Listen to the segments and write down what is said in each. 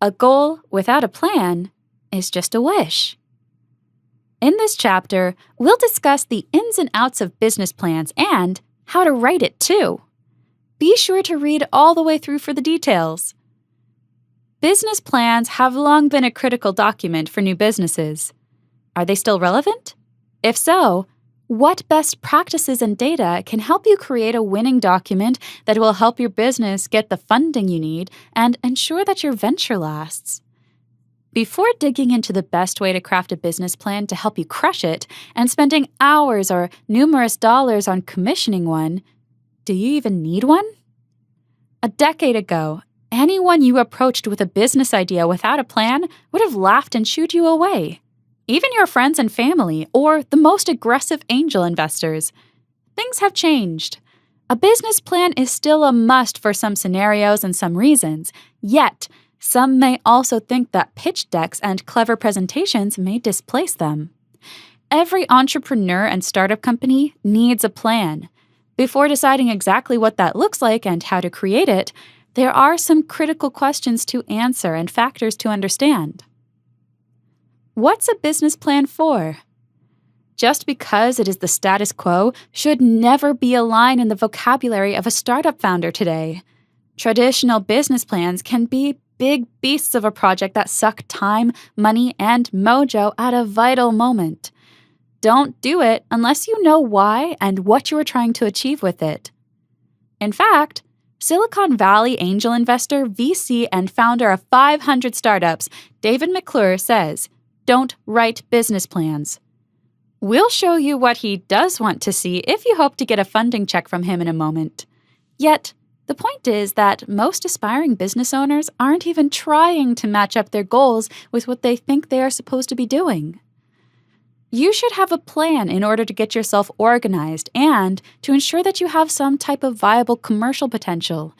A goal without a plan is just a wish. In this chapter, we'll discuss the ins and outs of business plans and how to write it too. Be sure to read all the way through for the details. Business plans have long been a critical document for new businesses. Are they still relevant? If so, what best practices and data can help you create a winning document that will help your business get the funding you need and ensure that your venture lasts? Before digging into the best way to craft a business plan to help you crush it and spending hours or numerous dollars on commissioning one, do you even need one? A decade ago, anyone you approached with a business idea without a plan would have laughed and shooed you away. Even your friends and family, or the most aggressive angel investors. Things have changed. A business plan is still a must for some scenarios and some reasons, yet some may also think that pitch decks and clever presentations may displace them. Every entrepreneur and startup company needs a plan. Before deciding exactly what that looks like and how to create it, there are some critical questions to answer and factors to understand. What's a business plan for? Just because it is the status quo should never be a line in the vocabulary of a startup founder today. Traditional business plans can be big beasts of a project that suck time, money, and mojo at a vital moment. Don't do it unless you know why and what you are trying to achieve with it. In fact, Silicon Valley angel investor, VC, and founder of 500 startups, David McClure says, "Don't write business plans." We'll show you what he does want to see if you hope to get a funding check from him in a moment. Yet, the point is that most aspiring business owners aren't even trying to match up their goals with what they think they are supposed to be doing. You should have a plan in order to get yourself organized and to ensure that you have some type of viable commercial potential.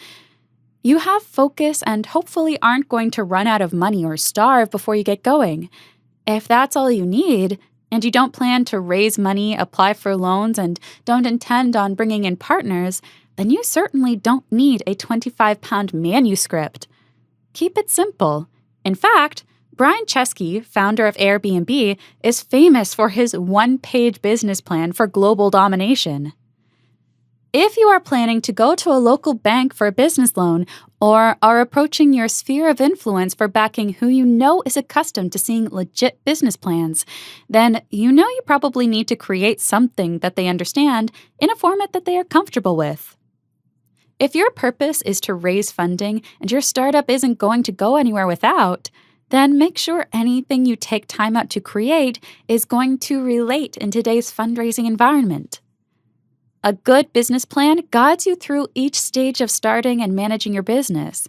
You have focus and hopefully aren't going to run out of money or starve before you get going. If that's all you need, and you don't plan to raise money, apply for loans, and don't intend on bringing in partners, then you certainly don't need a 25-pound manuscript. Keep it simple. In fact, Brian Chesky, founder of Airbnb, is famous for his one-page business plan for global domination. If you are planning to go to a local bank for a business loan or are approaching your sphere of influence for backing who you know is accustomed to seeing legit business plans, then you know you probably need to create something that they understand in a format that they are comfortable with. If your purpose is to raise funding and your startup isn't going to go anywhere without, then make sure anything you take time out to create is going to relate in today's fundraising environment. A good business plan guides you through each stage of starting and managing your business.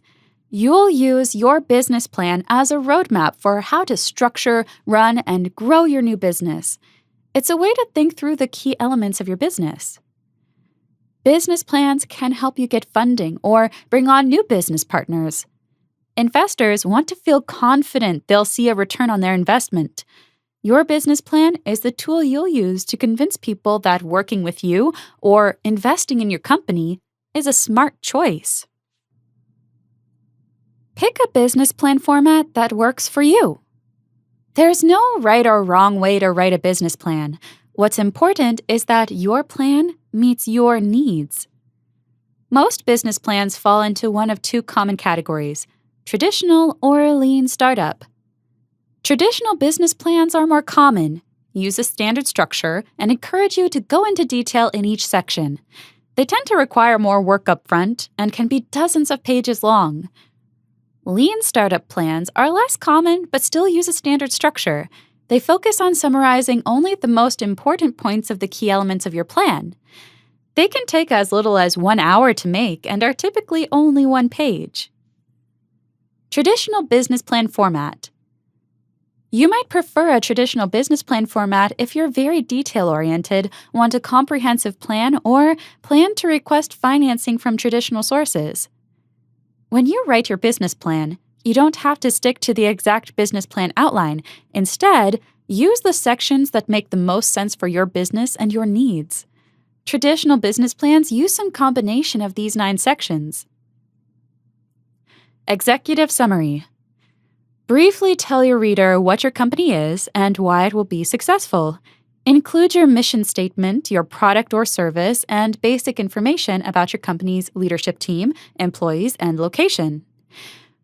You'll use your business plan as a roadmap for how to structure, run, and grow your new business. It's a way to think through the key elements of your business. Business plans can help you get funding or bring on new business partners. Investors want to feel confident they'll see a return on their investment. Your business plan is the tool you'll use to convince people that working with you or investing in your company is a smart choice. Pick a business plan format that works for you. There's no right or wrong way to write a business plan. What's important is that your plan meets your needs. Most business plans fall into one of two common categories: traditional or lean startup. Traditional business plans are more common, use a standard structure, and encourage you to go into detail in each section. They tend to require more work up front and can be dozens of pages long. Lean startup plans are less common but still use a standard structure. They focus on summarizing only the most important points of the key elements of your plan. They can take as little as 1 hour to make and are typically only one page. Traditional business plan format. You might prefer a traditional business plan format if you're very detail-oriented, want a comprehensive plan, or plan to request financing from traditional sources. When you write your business plan, you don't have to stick to the exact business plan outline. Instead, use the sections that make the most sense for your business and your needs. Traditional business plans use some combination of these 9 sections. Executive summary. Briefly tell your reader what your company is and why it will be successful. Include your mission statement, your product or service, and basic information about your company's leadership team, employees, and location.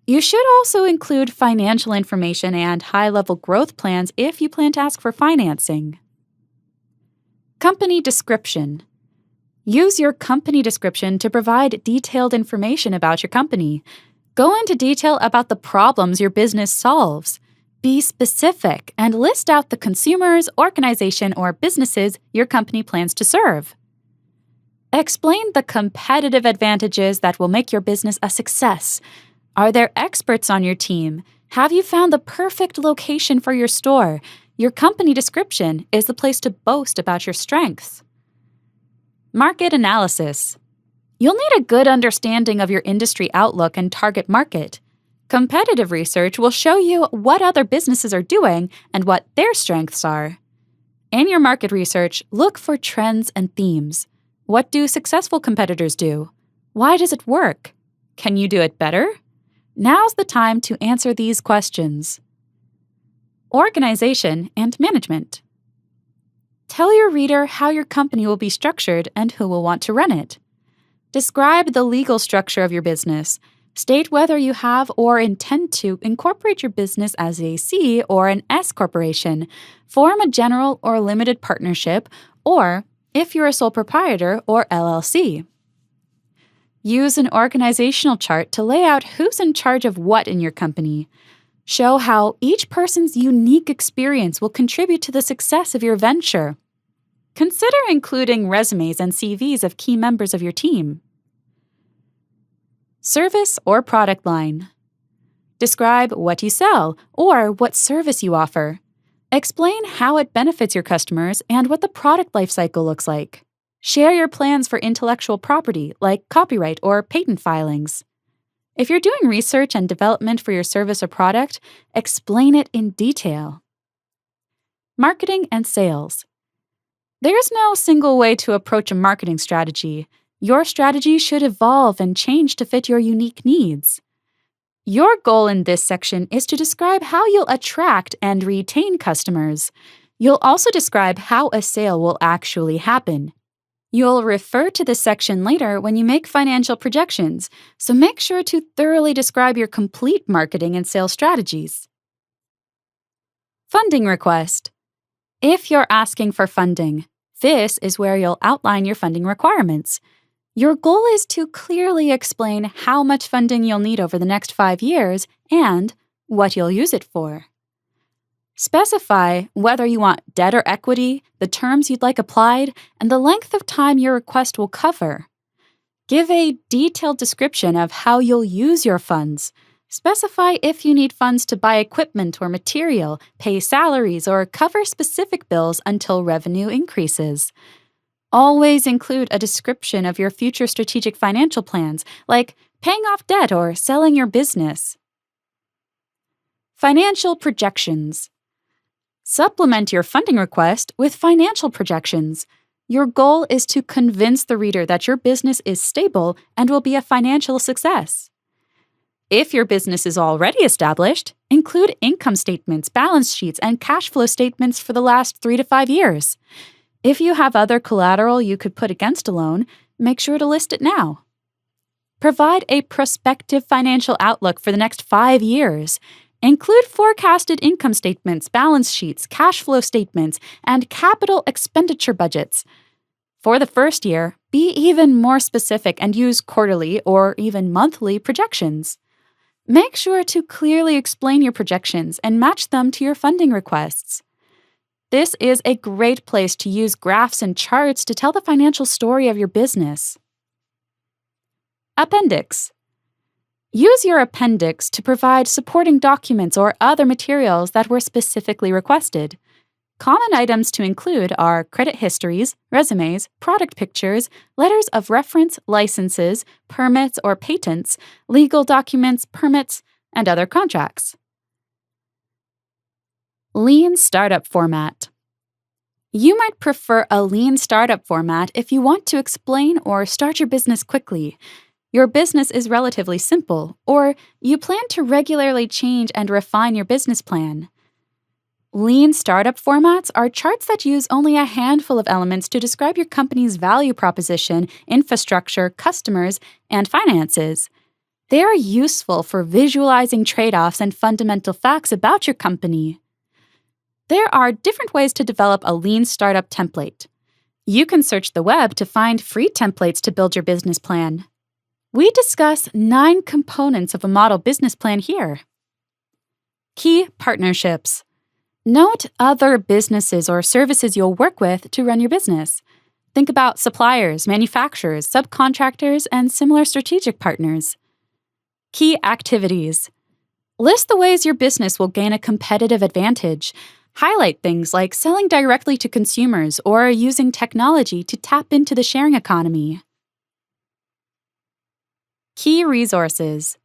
You should also include financial information and high-level growth plans if you plan to ask for financing. Company description. Use your company description to provide detailed information about your company. Go into detail about the problems your business solves. Be specific and list out the consumers, organization, or businesses your company plans to serve. Explain the competitive advantages that will make your business a success. Are there experts on your team? Have you found the perfect location for your store? Your company description is the place to boast about your strengths. Market analysis. You'll need a good understanding of your industry outlook and target market. Competitive research will show you what other businesses are doing and what their strengths are. In your market research, look for trends and themes. What do successful competitors do? Why does it work? Can you do it better? Now's the time to answer these questions. Organization and management. Tell your reader how your company will be structured and who will want to run it. Describe the legal structure of your business. State whether you have or intend to incorporate your business as a C or an S corporation, form a general or limited partnership, or if you're a sole proprietor or LLC. Use an organizational chart to lay out who's in charge of what in your company. Show how each person's unique experience will contribute to the success of your venture. Consider including resumes and CVs of key members of your team. Service or product line. Describe what you sell or what service you offer. Explain how it benefits your customers and what the product lifecycle looks like. Share your plans for intellectual property, like copyright or patent filings. If you're doing research and development for your service or product, explain it in detail. Marketing and sales. There's no single way to approach a marketing strategy. Your strategy should evolve and change to fit your unique needs. Your goal in this section is to describe how you'll attract and retain customers. You'll also describe how a sale will actually happen. You'll refer to this section later when you make financial projections, so make sure to thoroughly describe your complete marketing and sales strategies. Funding request. If you're asking for funding, this is where you'll outline your funding requirements. Your goal is to clearly explain how much funding you'll need over the next 5 years and what you'll use it for. Specify whether you want debt or equity, the terms you'd like applied, and the length of time your request will cover. Give a detailed description of how you'll use your funds. Specify if you need funds to buy equipment or material, pay salaries, or cover specific bills until revenue increases. Always include a description of your future strategic financial plans, like paying off debt or selling your business. Financial projections. Supplement your funding request with financial projections. Your goal is to convince the reader that your business is stable and will be a financial success. If your business is already established, include income statements, balance sheets, and cash flow statements for the last 3 to 5 years. If you have other collateral you could put against a loan, make sure to list it now. Provide a prospective financial outlook for the next 5 years. Include forecasted income statements, balance sheets, cash flow statements, and capital expenditure budgets. For the first year, be even more specific and use quarterly or even monthly projections. Make sure to clearly explain your projections and match them to your funding requests. This is a great place to use graphs and charts to tell the financial story of your business. Appendix. Use your appendix to provide supporting documents or other materials that were specifically requested. Common items to include are credit histories, resumes, product pictures, letters of reference, licenses, permits or patents, legal documents, permits, and other contracts. Lean startup format. You might prefer a lean startup format if you want to explain or start your business quickly. Your business is relatively simple, or you plan to regularly change and refine your business plan. Lean startup formats are charts that use only a handful of elements to describe your company's value proposition, infrastructure, customers, and finances. They are useful for visualizing trade-offs and fundamental facts about your company. There are different ways to develop a lean startup template. You can search the web to find free templates to build your business plan. We discuss 9 components of a model business plan here. Key partnerships. Note other businesses or services you'll work with to run your business. Think about suppliers, manufacturers, subcontractors, and similar strategic partners. Key activities. List the ways your business will gain a competitive advantage. Highlight things like selling directly to consumers or using technology to tap into the sharing economy. Key resources.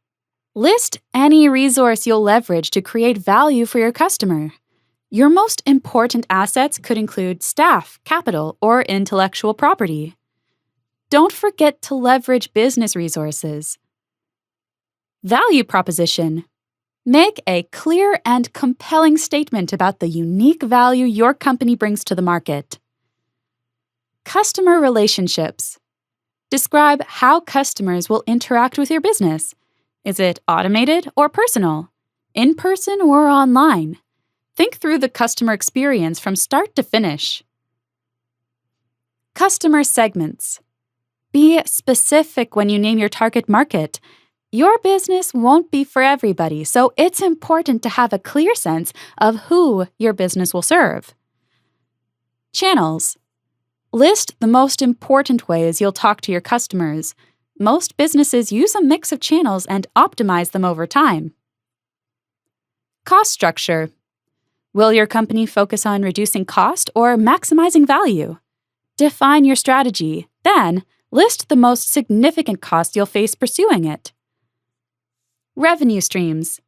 List any resource you'll leverage to create value for your customer. Your most important assets could include staff, capital, or intellectual property. Don't forget to leverage business resources. Value proposition. Make a clear and compelling statement about the unique value your company brings to the market. Customer relationships. Describe how customers will interact with your business. Is it automated or personal? In person or online? Think through the customer experience from start to finish. Customer segments. Be specific when you name your target market. Your business won't be for everybody, so it's important to have a clear sense of who your business will serve. Channels. List the most important ways you'll talk to your customers. Most businesses use a mix of channels and optimize them over time. Cost structure. Will your company focus on reducing cost or maximizing value? Define your strategy, then list the most significant costs you'll face pursuing it. Revenue streams.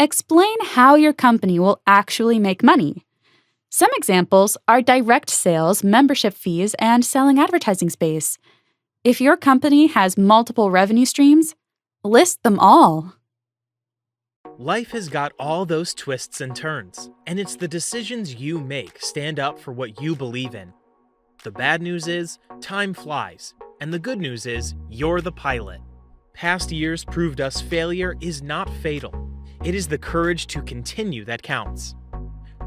Explain how your company will actually make money. Some examples are direct sales, membership fees, and selling advertising space. If your company has multiple revenue streams, list them all. Life has got all those twists and turns, and it's the decisions you make stand up for what you believe in. The bad news is, time flies, and the good news is, you're the pilot. Past years proved us failure is not fatal. It is the courage to continue that counts.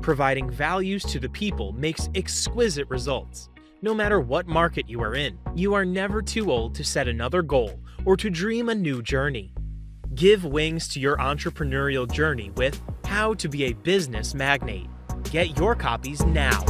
Providing values to the people makes exquisite results. No matter what market you are in, you are never too old to set another goal or to dream a new journey. Give wings to your entrepreneurial journey with How to Be a Business Magnate. Get your copies now.